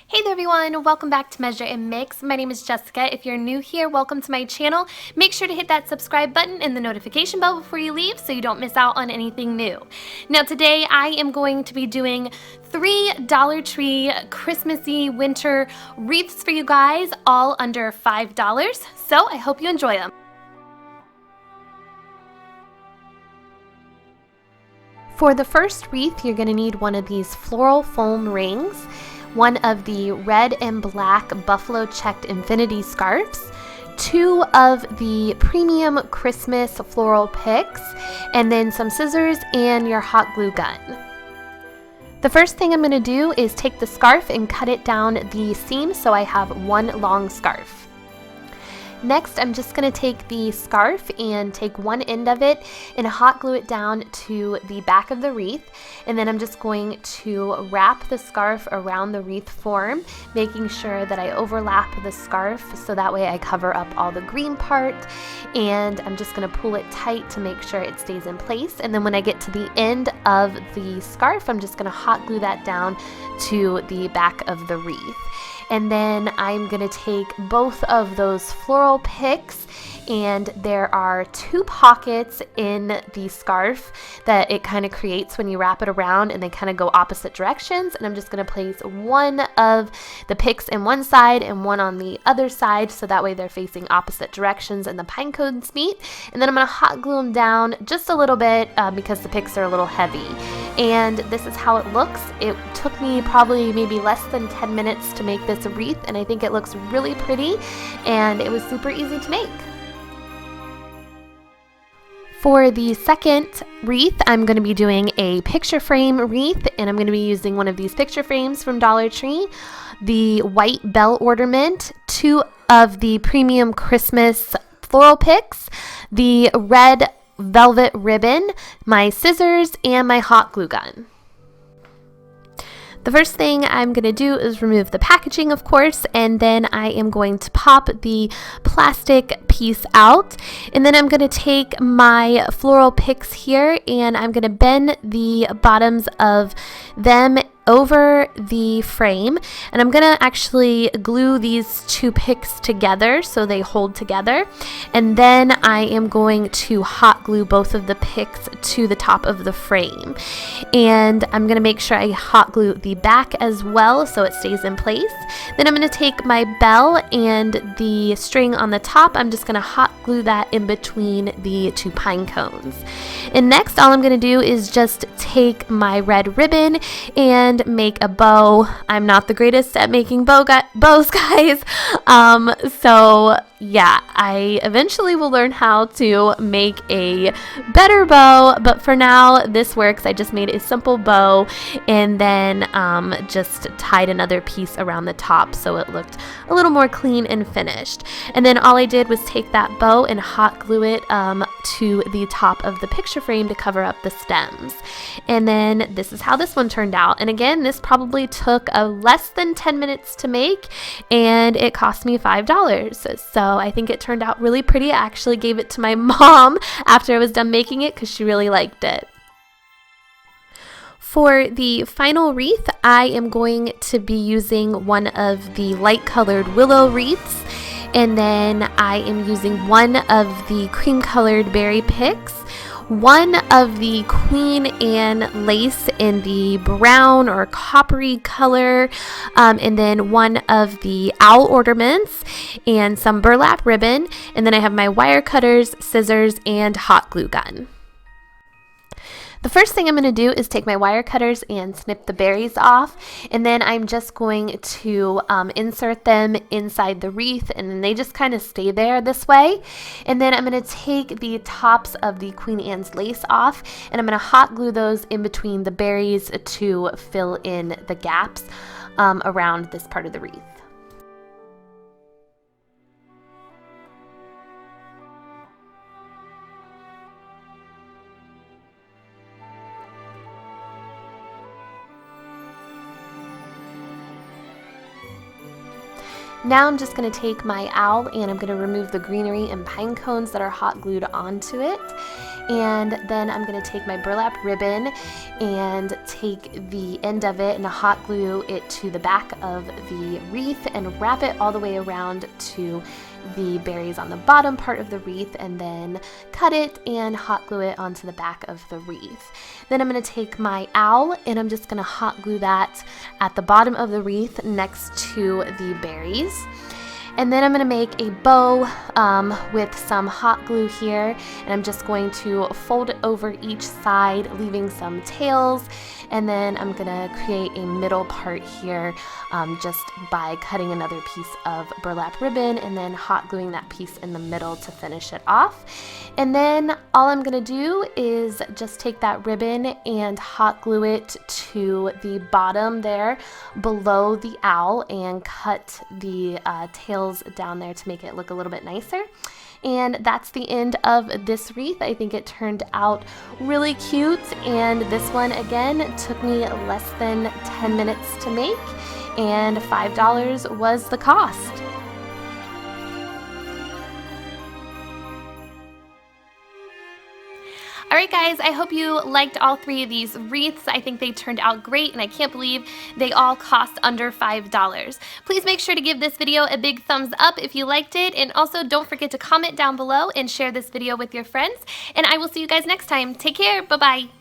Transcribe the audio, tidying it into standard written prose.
Hey there everyone, welcome back to Measure and Mix. My name is Jessica. If you're new here, welcome to my channel. Make sure to hit that subscribe button and the notification bell before you leave so you don't miss out on anything new. Now today I am going to be doing 3 Dollar Tree Christmassy winter wreaths for you guys, all under $5. So I hope you enjoy them. For the first wreath, you're going to need one of these floral foam rings, one of the red and black buffalo checked infinity scarves, 2 of the premium Christmas floral picks, and then some scissors and your hot glue gun. The first thing I'm going to do is take the scarf and cut it down the seam so I have one long scarf. Next, I'm just going to take the scarf and take one end of it and hot glue it down to the back of the wreath. And then I'm just going to wrap the scarf around the wreath form, making sure that I overlap the scarf so that way I cover up all the green part. And I'm just going to pull it tight to make sure it stays in place. And then when I get to the end of the scarf, I'm just going to hot glue that down to the back of the wreath. And then I'm going to take both of those floral picks, and there are 2 pockets in the scarf that it kind of creates when you wrap it around, and they kind of go opposite directions. And I'm just going to place one of the picks in one side and one on the other side, so that way they're facing opposite directions and the pine cones meet. And then I'm going to hot glue them down just a little bit because the picks are a little heavy. And this is how it looks. It took me probably maybe less than 10 minutes to make this wreath, and I think it looks really pretty, and it was super easy to make. For the second wreath, I'm going to be doing a picture frame wreath, and I'm going to be using one of these picture frames from Dollar Tree, the white bell ornament, 2 of the premium Christmas floral picks, the red velvet ribbon, my scissors, and my hot glue gun. The first thing I'm going to do is remove the packaging, of course, and then I am going to pop the plastic piece out. And then I'm going to take my floral picks here and I'm going to bend the bottoms of them over the frame, and I'm gonna actually glue these 2 picks together so they hold together, and then I am going to hot glue both of the picks to the top of the frame. And I'm gonna make sure I hot glue the back as well so it stays in place. Then I'm gonna take my bell and the string on the top, I'm just gonna hot glue that in between the 2 pine cones. And next, all I'm gonna do is just take my red ribbon and make a bow. I'm not the greatest at making bows, guys. So yeah, I eventually will learn how to make a better bow, but for now this works. I just made a simple bow and then just tied another piece around the top so it looked a little more clean and finished. And then all I did was take that bow and hot glue it to the top of the picture frame to cover up the stems. And then this is how this one turned out. And again, this probably took less than 10 minutes to make, and it cost me $5. So I think it turned out really pretty. I actually gave it to my mom after I was done making it because she really liked it. For the final wreath, I am going to be using one of the light colored willow wreaths, and then I am using one of the cream colored berry picks, one of the Queen Anne lace in the brown or coppery color, and then one of the owl ornaments and some burlap ribbon. And then I have my wire cutters, scissors, and hot glue gun. The first thing I'm going to do is take my wire cutters and snip the berries off, and then I'm just going to insert them inside the wreath, and then they just kind of stay there this way. And then I'm going to take the tops of the Queen Anne's lace off, and I'm going to hot glue those in between the berries to fill in the gaps around this part of the wreath. Now I'm just going to take my owl and I'm going to remove the greenery and pine cones that are hot glued onto it. And then I'm going to take my burlap ribbon and take the end of it and hot glue it to the back of the wreath and wrap it all the way around to the berries on the bottom part of the wreath, and then cut it and hot glue it onto the back of the wreath. Then I'm going to take my owl and I'm just going to hot glue that at the bottom of the wreath next to the berries. And then I'm going to make a bow with some hot glue here, and I'm just going to fold it over each side, leaving some tails, and then I'm going to create a middle part here just by cutting another piece of burlap ribbon and then hot gluing that piece in the middle to finish it off. And then all I'm going to do is just take that ribbon and hot glue it to the bottom there below the owl and cut the tails down there to make it look a little bit nicer. And that's the end of this wreath. I think it turned out really cute, and this one again took me less than 10 minutes to make, and $5 was the cost. Alright guys, I hope you liked all 3 of these wreaths. I think they turned out great, and I can't believe they all cost under $5. Please make sure to give this video a big thumbs up if you liked it, and also don't forget to comment down below and share this video with your friends. And I will see you guys next time. Take care. Bye-bye.